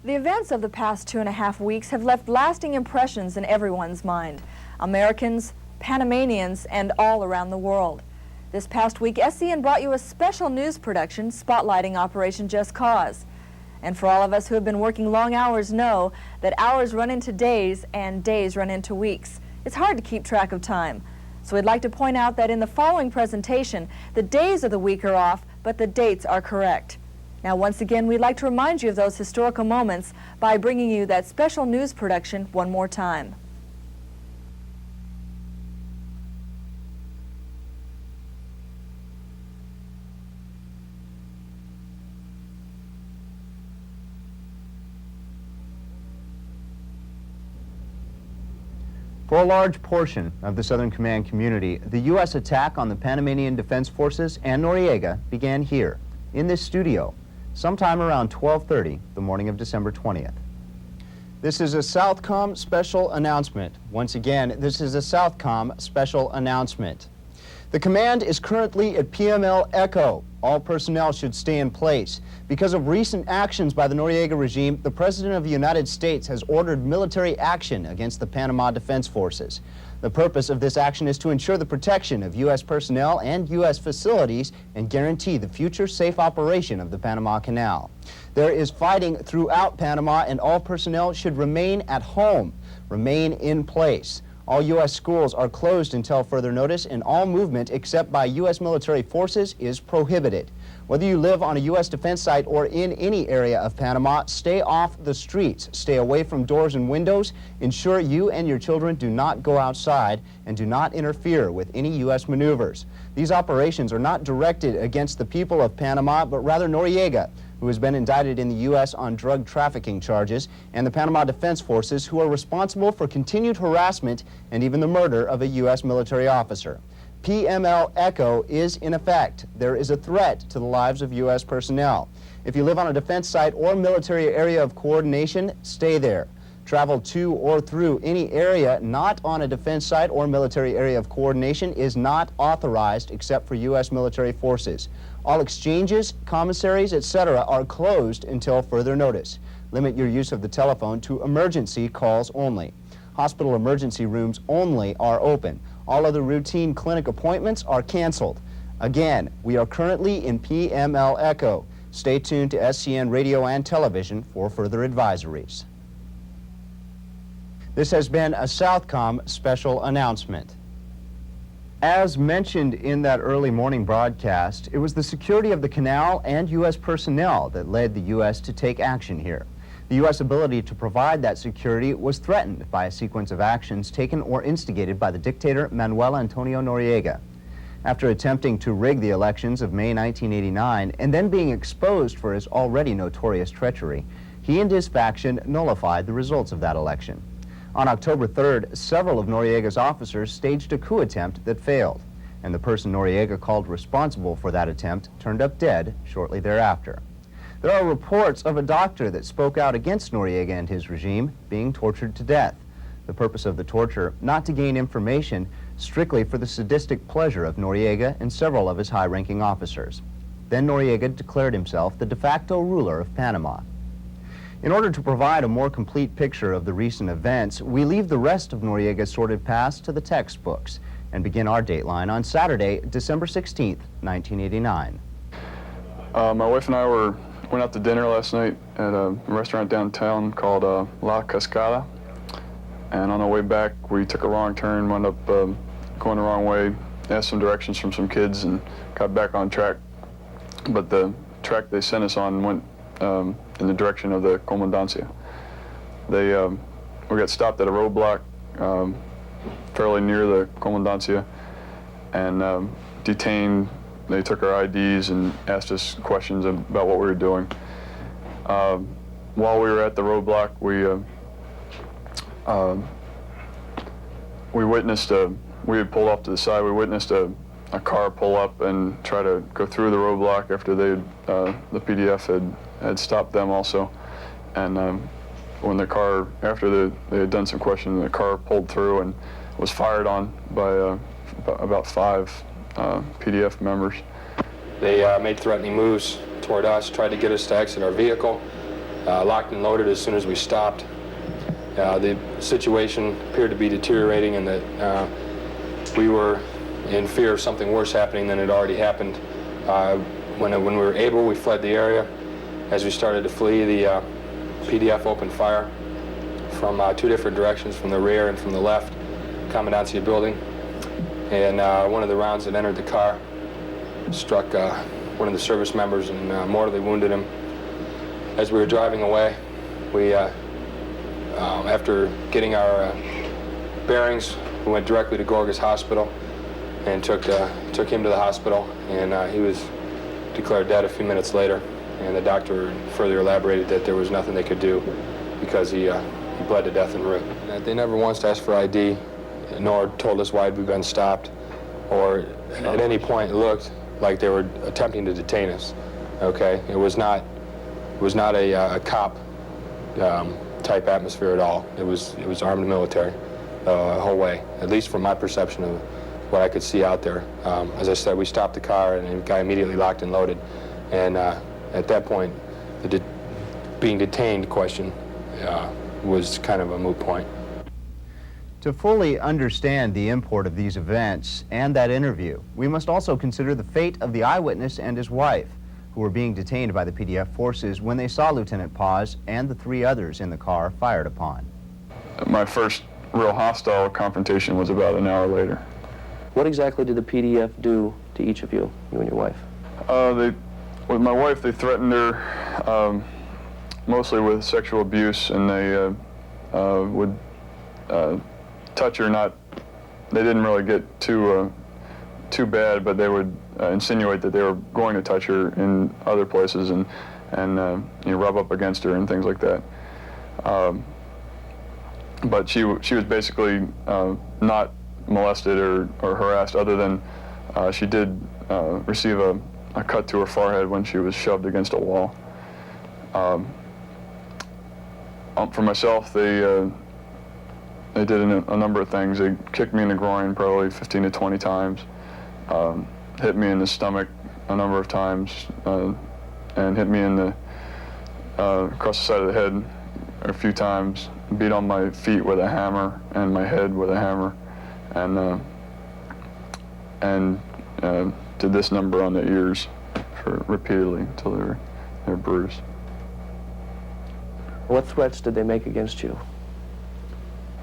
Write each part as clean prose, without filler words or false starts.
The events of the past 2.5 weeks have left lasting impressions in everyone's mind. Americans, Panamanians, and all around the world. This past week, SCN brought you a special news production spotlighting Operation Just Cause. And for all of us who have been working long hours know that hours run into days and days run into weeks. It's hard to keep track of time. So we'd like to point out that in the following presentation, the days of the week are off, but the dates are correct. Now, once again, we'd like to remind you of those historical moments by bringing you that special news production one more time. For a large portion of the Southern Command community, the U.S. attack on the Panamanian Defense Forces and Noriega began here, in this studio, sometime around 12:30 the morning of December 20th. This is a Southcom special announcement. Once again, this is a Southcom special announcement. The command is currently at PML Echo. All personnel should stay in place. Because of recent actions by the Noriega regime, the President of the United States has ordered military action against the Panama Defense Forces. The purpose of this action is to ensure the protection of U.S. personnel and U.S. facilities and guarantee the future safe operation of the Panama Canal. There is fighting throughout Panama, and all personnel should remain at home, remain in place. All U.S. schools are closed until further notice, and all movement except by U.S. military forces is prohibited. Whether you live on a U.S. defense site or in any area of Panama, stay off the streets, stay away from doors and windows, ensure you and your children do not go outside, and do not interfere with any U.S. maneuvers. These operations are not directed against the people of Panama, but rather Noriega, who has been indicted in the U.S. on drug trafficking charges, and the Panama Defense Forces, who are responsible for continued harassment and even the murder of a U.S. military officer. PML Echo is in effect. There is a threat to the lives of U.S. personnel. If you live on a defense site or military area of coordination, stay there. Travel to or through any area not on a defense site or military area of coordination is not authorized except for U.S. military forces. All exchanges, commissaries, etc. are closed until further notice. Limit your use of the telephone to emergency calls only. Hospital emergency rooms only are open. All other routine clinic appointments are canceled. Again, we are currently in PML Echo. Stay tuned to SCN radio and television for further advisories. This has been a Southcom special announcement. As mentioned in that early morning broadcast, it was the security of the canal and U.S. personnel that led the U.S. to take action here. The U.S. ability to provide that security was threatened by a sequence of actions taken or instigated by the dictator Manuel Antonio Noriega. After attempting to rig the elections of May 1989 and then being exposed for his already notorious treachery, he and his faction nullified the results of that election. On October 3rd, several of Noriega's officers staged a coup attempt that failed, and the person Noriega called responsible for that attempt turned up dead shortly thereafter. There are reports of a doctor that spoke out against Noriega and his regime being tortured to death. The purpose of the torture, not to gain information, strictly for the sadistic pleasure of Noriega and several of his high-ranking officers. Then Noriega declared himself the de facto ruler of Panama. In order to provide a more complete picture of the recent events, we leave the rest of Noriega's sordid past to the textbooks and begin our dateline on Saturday, December 16th, 1989. My wife and I went out to dinner last night at a restaurant downtown called La Cascada. And on our way back, we took a wrong turn, wound up going the wrong way, asked some directions from some kids, and got back on track. But the track they sent us on went in the direction of the Comandancia. We got stopped at a roadblock fairly near the Comandancia and detained. They took our IDs and asked us questions about what we were doing. While we were at the roadblock, we witnessed we had pulled off to the side. We witnessed a car pull up and try to go through the roadblock after the PDF had stopped them also. And when the car, after they had done some questioning, the car pulled through and was fired on by about 5 PDF members. They made threatening moves toward us, tried to get us to exit our vehicle. locked and loaded as soon as we stopped. The situation appeared to be deteriorating, and that we were in fear of something worse happening than had already happened. When we were able, we fled the area. As we started to flee, the PDF opened fire from 2 different directions, from the rear and from the left, Commandancia building. And one of the rounds that entered the car struck one of the service members and mortally wounded him. As we were driving away, we, after getting our bearings, we went directly to Gorgas Hospital and took him to the hospital, and he was declared dead a few minutes later. And the doctor further elaborated that there was nothing they could do because he bled to death en route. They never once asked for ID, nor told us why we'd been stopped, or at any point it looked like they were attempting to detain us. Okay, it was not a cop type atmosphere at all. It was armed military the whole way, at least from my perception of what I could see out there. As I said, we stopped the car and the guy immediately locked and loaded, and at that point, the being detained question was kind of a moot point. To fully understand the import of these events and that interview, we must also consider the fate of the eyewitness and his wife, who were being detained by the PDF forces when they saw Lieutenant Paz and the 3 others in the car fired upon. My first real hostile confrontation was about an hour later. What exactly did the PDF do to each of you and your wife? With my wife, they threatened her mostly with sexual abuse, and they would touch her. They didn't really get too bad, but they would insinuate that they were going to touch her in other places and rub up against her and things like that. But she was basically not molested or harassed, other than she did receive a cut to her forehead when she was shoved against a wall. For myself, they did a number of things. They kicked me in the groin probably 15 to 20 times, hit me in the stomach a number of times, and hit me in the across the side of the head a few times, beat on my feet with a hammer and my head with a hammer, and did this number on the ears repeatedly until they were bruised. What threats did they make against you?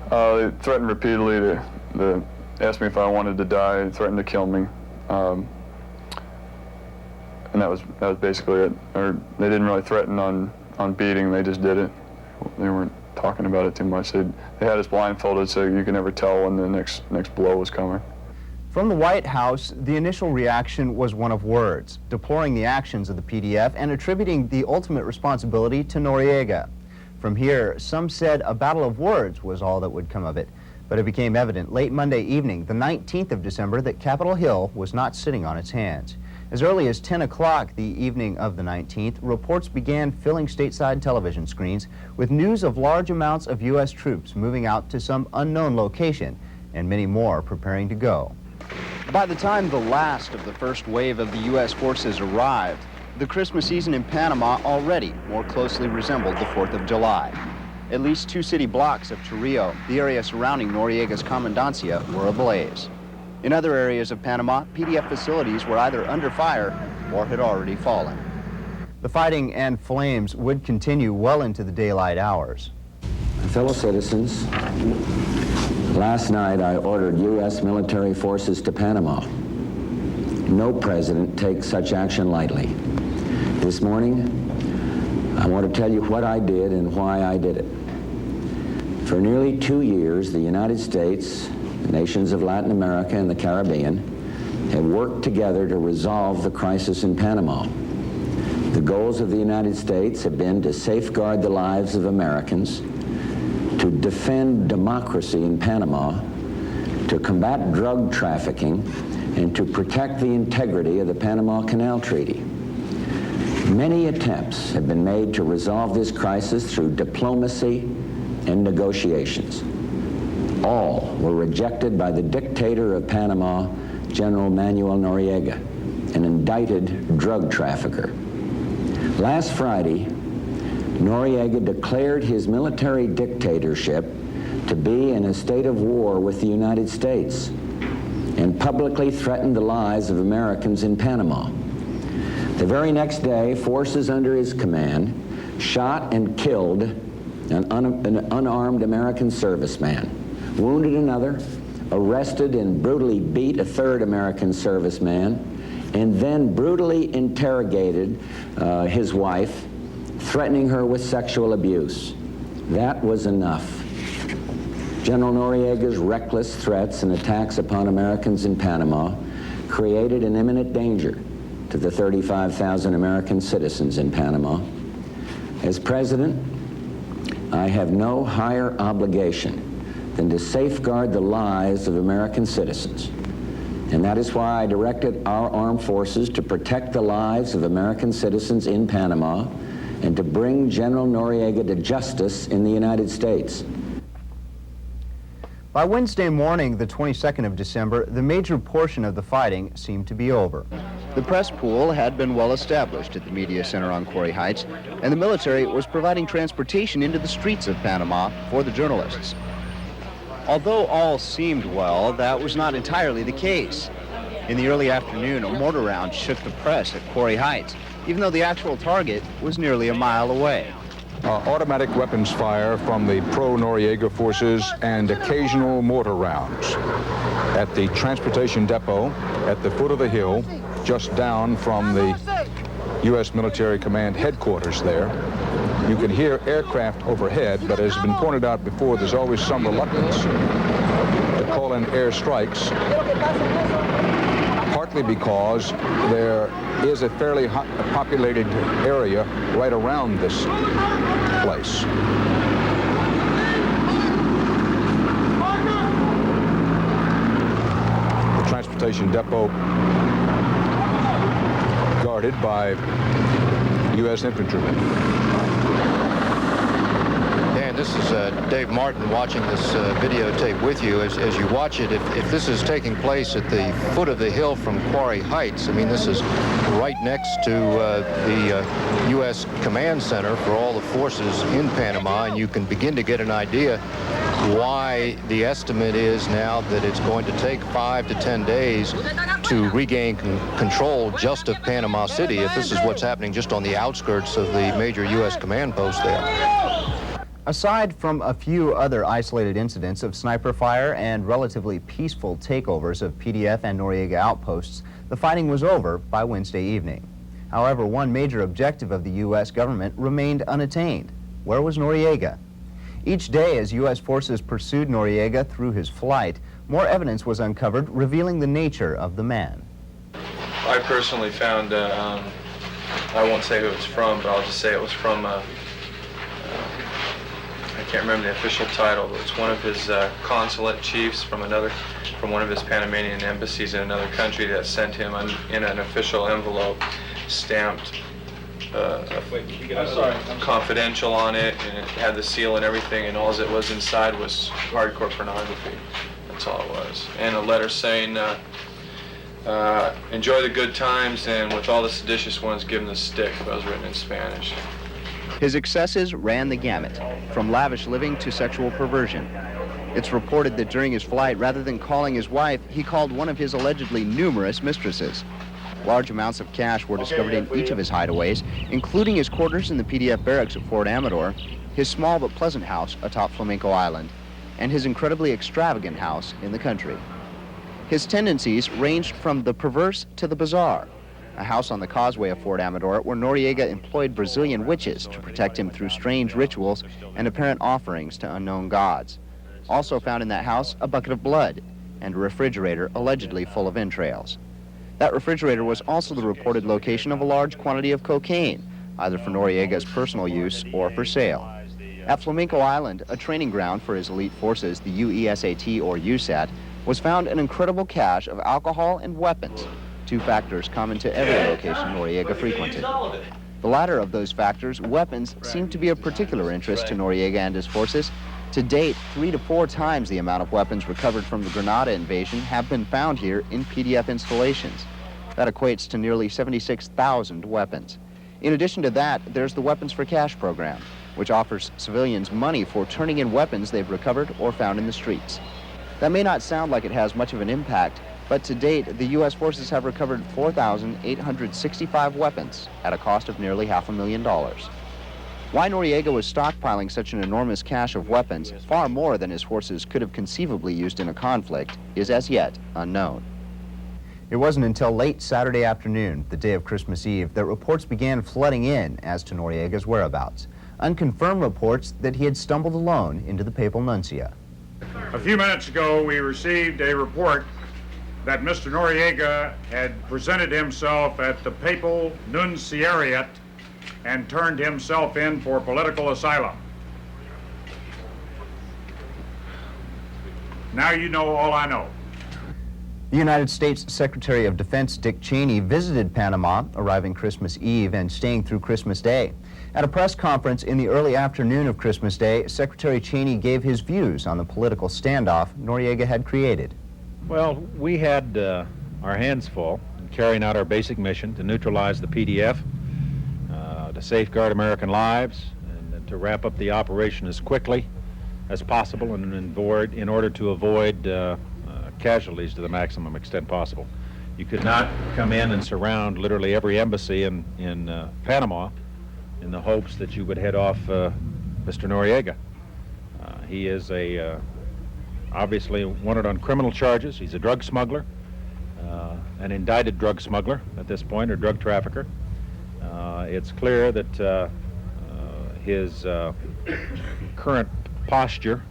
They threatened repeatedly to ask me if I wanted to die. They threatened to kill me, and that was basically it. Or they didn't really threaten on beating. They just did it. They weren't talking about it too much. They had us blindfolded so you could never tell when the next blow was coming. From the White House, the initial reaction was one of words, deploring the actions of the PDF and attributing the ultimate responsibility to Noriega. From here, some said a battle of words was all that would come of it, but it became evident late Monday evening, the 19th of December, that Capitol Hill was not sitting on its hands. As early as 10 o'clock the evening of the 19th, reports began filling stateside television screens with news of large amounts of U.S. troops moving out to some unknown location, and many more preparing to go. By the time the last of the first wave of the U.S. forces arrived, the Christmas season in Panama already more closely resembled the 4th of July. At least 2 city blocks of Trujillo, the area surrounding Noriega's Commandancia, were ablaze. In other areas of Panama, PDF facilities were either under fire or had already fallen. The fighting and flames would continue well into the daylight hours. Fellow citizens, last night I ordered U.S. military forces to Panama. No president takes such action lightly. This morning, I want to tell you what I did and why I did it. For nearly 2 years, the United States, the nations of Latin America and the Caribbean have worked together to resolve the crisis in Panama. The goals of the United States have been to safeguard the lives of Americans, to defend democracy in Panama, to combat drug trafficking, and to protect the integrity of the Panama Canal Treaty. Many attempts have been made to resolve this crisis through diplomacy and negotiations. All were rejected by the dictator of Panama, General Manuel Noriega, an indicted drug trafficker. Last Friday, Noriega declared his military dictatorship to be in a state of war with the United States and publicly threatened the lives of Americans in Panama. The very next day, forces under his command shot and killed an unarmed American serviceman, wounded another, arrested and brutally beat a third American serviceman, and then brutally interrogated his wife, threatening her with sexual abuse. That was enough. General Noriega's reckless threats and attacks upon Americans in Panama created an imminent danger to the 35,000 American citizens in Panama. As president, I have no higher obligation than to safeguard the lives of American citizens. And that is why I directed our armed forces to protect the lives of American citizens in Panama and to bring General Noriega to justice in the United States. By Wednesday morning, the 22nd of December, the major portion of the fighting seemed to be over. The press pool had been well established at the media center on Quarry Heights, and the military was providing transportation into the streets of Panama for the journalists. Although all seemed well, that was not entirely the case. In the early afternoon, a mortar round shook the press at Quarry Heights, even though the actual target was nearly a mile away. Automatic weapons fire from the pro-Noriega forces and occasional mortar rounds at the transportation depot at the foot of the hill, just down from the U.S. military command headquarters there. You can hear aircraft overhead, but as has been pointed out before, there's always some reluctance to call in air strikes, partly because there is a fairly populated area right around this place. The transportation depot guarded by U.S. infantrymen. This is Dave Martin watching this videotape with you. As you watch it, if this is taking place at the foot of the hill from Quarry Heights, I mean, this is right next to the U.S. Command Center for all the forces in Panama, and you can begin to get an idea why the estimate is now that it's going to take 5 to 10 days to regain control just of Panama City, if this is what's happening just on the outskirts of the major U.S. command post there. Aside from a few other isolated incidents of sniper fire and relatively peaceful takeovers of PDF and Noriega outposts, the fighting was over by Wednesday evening. However, one major objective of the U.S. government remained unattained. Where was Noriega? Each day, as U.S. forces pursued Noriega through his flight, more evidence was uncovered revealing the nature of the man. I personally found, I won't say who it's from, but I'll just say it was from I can't remember the official title, but it's one of his consulate chiefs from one of his Panamanian embassies in another country that sent him in an official envelope stamped confidential on it, and it had the seal and everything, and all it was inside was hardcore pornography. That's all it was. And a letter saying, enjoy the good times, and with all the seditious ones, give them the stick. That was written in Spanish. His excesses ran the gamut, from lavish living to sexual perversion. It's reported that during his flight, rather than calling his wife, he called one of his allegedly numerous mistresses. Large amounts of cash were discovered in each of his hideaways, including his quarters in the PDF barracks at Fort Amador, his small but pleasant house atop Flamenco Island, and his incredibly extravagant house in the country. His tendencies ranged from the perverse to the bizarre. A house on the causeway of Fort Amador where Noriega employed Brazilian witches to protect him through strange rituals and apparent offerings to unknown gods. Also found in that house a bucket of blood and a refrigerator allegedly full of entrails. That refrigerator was also the reported location of a large quantity of cocaine, either for Noriega's personal use or for sale. At Flamenco Island, a training ground for his elite forces, the UESAT or USAT, was found an incredible cache of alcohol and weapons, two factors common to every location Noriega frequented. The latter of those factors, weapons, seemed to be of particular interest to Noriega and his forces. To date, 3 to 4 times the amount of weapons recovered from the Grenada invasion have been found here in PDF installations. That equates to nearly 76,000 weapons. In addition to that, there's the Weapons for Cash program, which offers civilians money for turning in weapons they've recovered or found in the streets. That may not sound like it has much of an impact, but to date, the U.S. forces have recovered 4,865 weapons at a cost of nearly $500,000. Why Noriega was stockpiling such an enormous cache of weapons, far more than his forces could have conceivably used in a conflict, is as yet unknown. It wasn't until late Saturday afternoon, the day of Christmas Eve, that reports began flooding in as to Noriega's whereabouts. Unconfirmed reports that he had stumbled alone into the papal nuncio. A few minutes ago, we received a report that Mr. Noriega had presented himself at the papal nunciariate and turned himself in for political asylum. Now you know all I know. The United States Secretary of Defense Dick Cheney visited Panama, arriving Christmas Eve and staying through Christmas Day. At a press conference in the early afternoon of Christmas Day, Secretary Cheney gave his views on the political standoff Noriega had created. Well, we had our hands full in carrying out our basic mission to neutralize the PDF, to safeguard American lives, and to wrap up the operation as quickly as possible and in order to avoid casualties to the maximum extent possible. You could not come in and surround literally every embassy in Panama in the hopes that you would head off Mr. Noriega. He is obviously wanted on criminal charges. He's a drug smuggler, an indicted drug smuggler at this point, or drug trafficker. It's clear that his current posture,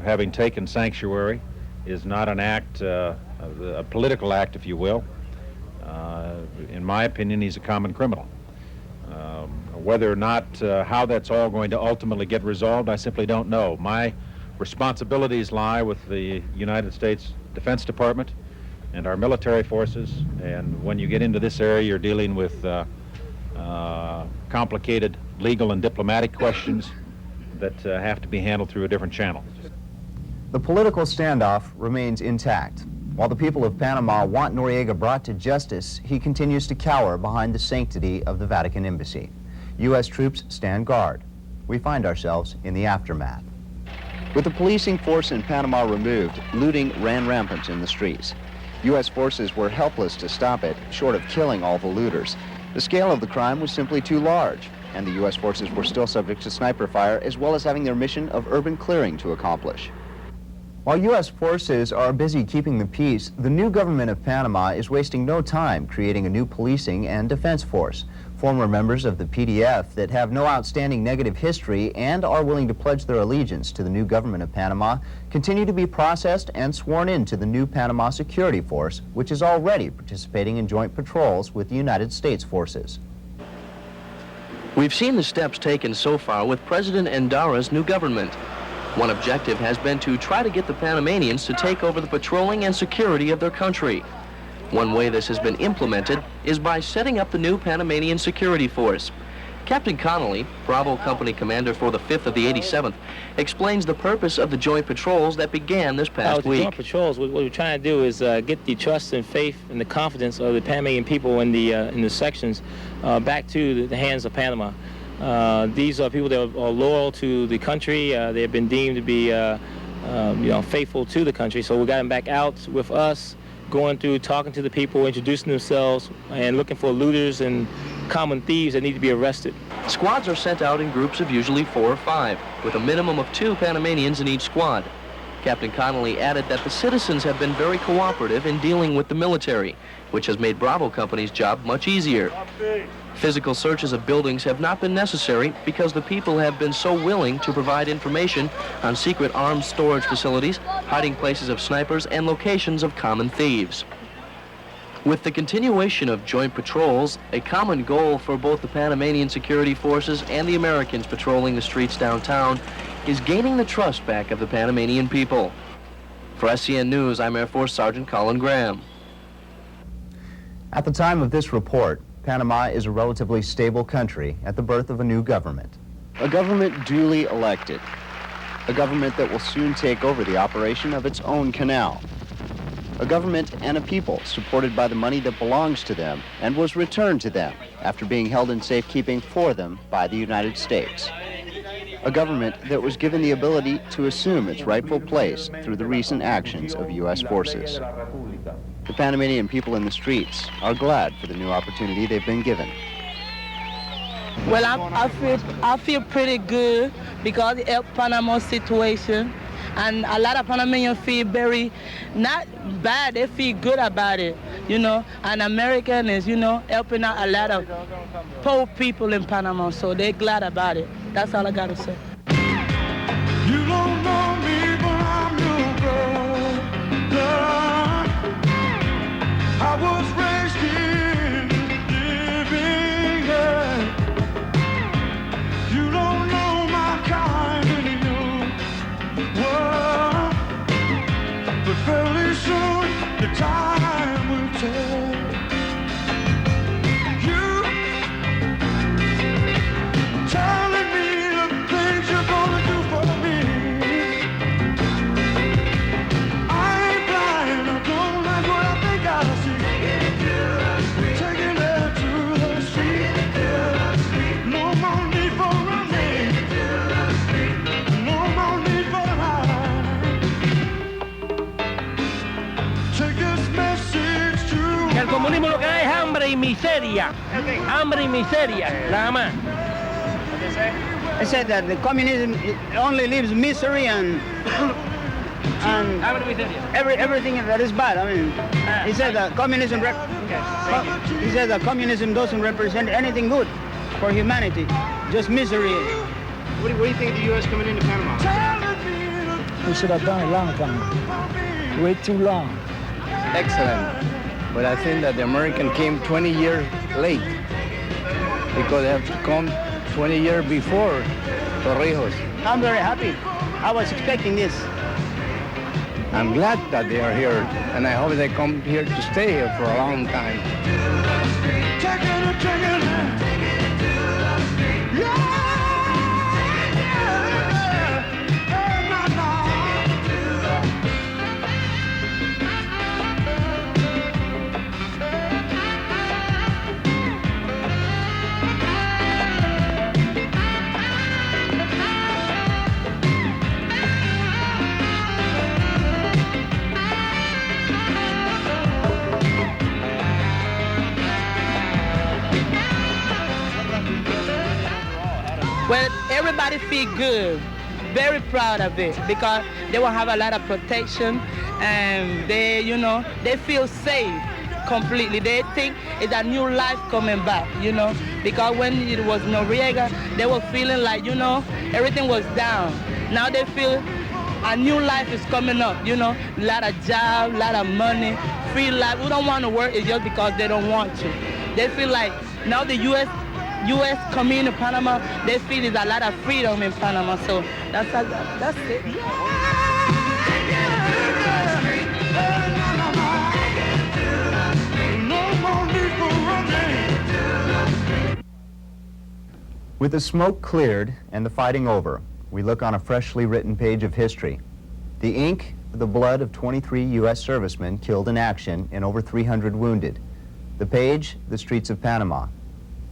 having taken sanctuary, is not an act, a political act, if you will. In my opinion, he's a common criminal. Whether or not, how that's all going to ultimately get resolved, I simply don't know. My responsibilities lie with the United States Defense Department and our military forces, and when you get into this area, you're dealing with complicated legal and diplomatic questions that have to be handled through a different channel. The political standoff remains intact. While the people of Panama want Noriega brought to justice, he continues to cower behind the sanctity of the Vatican Embassy. U.S. troops stand guard. We find ourselves in the aftermath. With the policing force in Panama removed, looting ran rampant in the streets. U.S. forces were helpless to stop it, short of killing all the looters. The scale of the crime was simply too large, and the U.S. forces were still subject to sniper fire, as well as having their mission of urban clearing to accomplish. While U.S. forces are busy keeping the peace, the new government of Panama is wasting no time creating a new policing and defense force. Former members of the PDF that have no outstanding negative history and are willing to pledge their allegiance to the new government of Panama continue to be processed and sworn into the new Panama Security Force, which is already participating in joint patrols with the United States forces. We've seen the steps taken so far with President Endara's new government. One objective has been to try to get the Panamanians to take over the patrolling and security of their country. One way this has been implemented is by setting up the new Panamanian Security Force. Captain Connolly, Bravo Company Commander for the 5th of the 87th, explains the purpose of the joint patrols that began this past week. Joint patrols, what we're trying to do is get the trust and faith and the confidence of the Panamanian people in the sections back to the hands of Panama. These are people that are loyal to the country. They have been deemed to be faithful to the country. So we got them back out with us, going through, talking to the people, introducing themselves, and looking for looters and common thieves that need to be arrested. Squads are sent out in groups of usually 4 or 5, with a minimum of 2 Panamanians in each squad. Captain Connolly added that the citizens have been very cooperative in dealing with the military, which has made Bravo Company's job much easier. Physical searches of buildings have not been necessary because the people have been so willing to provide information on secret arms storage facilities, hiding places of snipers, and locations of common thieves. With the continuation of joint patrols, a common goal for both the Panamanian security forces and the Americans patrolling the streets downtown is gaining the trust back of the Panamanian people. For SCN News, I'm Air Force Sergeant Colin Graham. At the time of this report, Panama is a relatively stable country at the birth of a new government. A government duly elected. A government that will soon take over the operation of its own canal. a government and a people supported by the money that belongs to them and was returned to them after being held in safekeeping for them by the United States. A government that was given the ability to assume its rightful place through the recent actions of U.S. forces. The Panamanian people in the streets are glad for the new opportunity they've been given. Well, I feel pretty good because it helped Panama's situation. And a lot of Panamanians feel very, not bad, they feel good about it, you know. And American is, you know, helping out a lot of poor people in Panama, so they're glad about it. That's all I gotta say. You don't know me, but I'm your brother. I was raised in living hell. You don't know my kind anymore. But very soon the time will tell. You telling me the things you're gonna do for me. I ain't blind, I don't like what I think I see. Taking it to the street. No more need for running. No more need for hiding. Take this message to El comunismo lo que da es hambre y miseria. Hambre y miseria, nada más. I said that the communism only leaves misery and everything that is bad. I mean, he said that communism. He said that communism doesn't represent anything good for humanity, just misery. What do you think of the U.S. coming into Panama? We should have done it long time. Way too long. Excellent. But I think that the American came 20 years late because they have to come 20 years before Torrijos. I'm very happy. I was expecting this. I'm glad that they are here, and I hope they come here to stay here for a long time. Well, everybody feel good, very proud of it because they will have a lot of protection and they, you know, they feel safe completely. They think it's a new life coming back, you know, because when it was Noriega, they were feeling like, you know, everything was down. Now they feel a new life is coming up, you know, a lot of jobs, a lot of money, free life. We don't want to work, it's just because they don't want to. They feel like now the U.S. coming in Panama, they feel there's a lot of freedom in Panama, so that's it. With the smoke cleared and the fighting over, we look on a freshly written page of history. The ink, the blood of 23 U.S. servicemen killed in action and over 300 wounded. The page, the streets of Panama.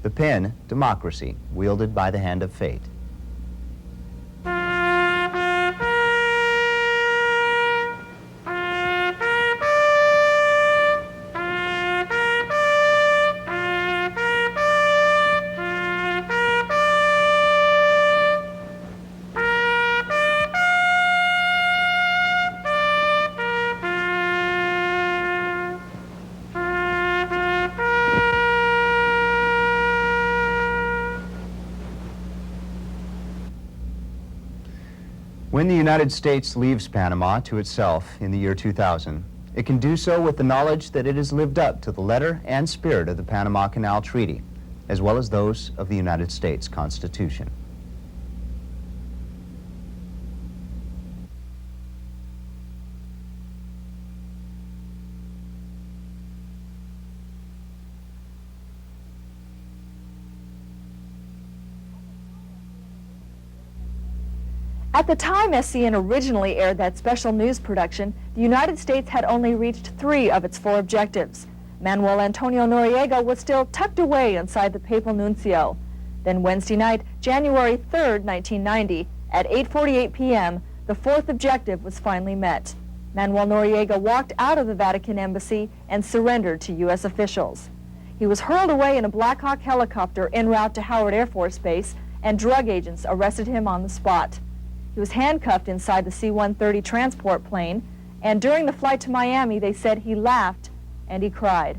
The pen, democracy, wielded by the hand of fate. When the United States leaves Panama to itself in the year 2000, it can do so with the knowledge that it has lived up to the letter and spirit of the Panama Canal Treaty, as well as those of the United States Constitution. At the time SCN originally aired that special news production, the United States had only reached 3 of its 4 objectives. Manuel Antonio Noriega was still tucked away inside the papal nuncio. Then Wednesday night, January 3rd, 1990, at 8:48 p.m., the 4th objective was finally met. Manuel Noriega walked out of the Vatican embassy and surrendered to U.S. officials. He was hurled away in a Black Hawk helicopter en route to Howard Air Force Base, and drug agents arrested him on the spot. He was handcuffed inside the C-130 transport plane, and during the flight to Miami, they said he laughed and he cried.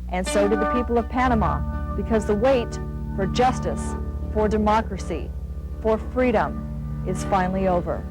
And so did the people of Panama, because the wait for justice, for democracy, for freedom is finally over.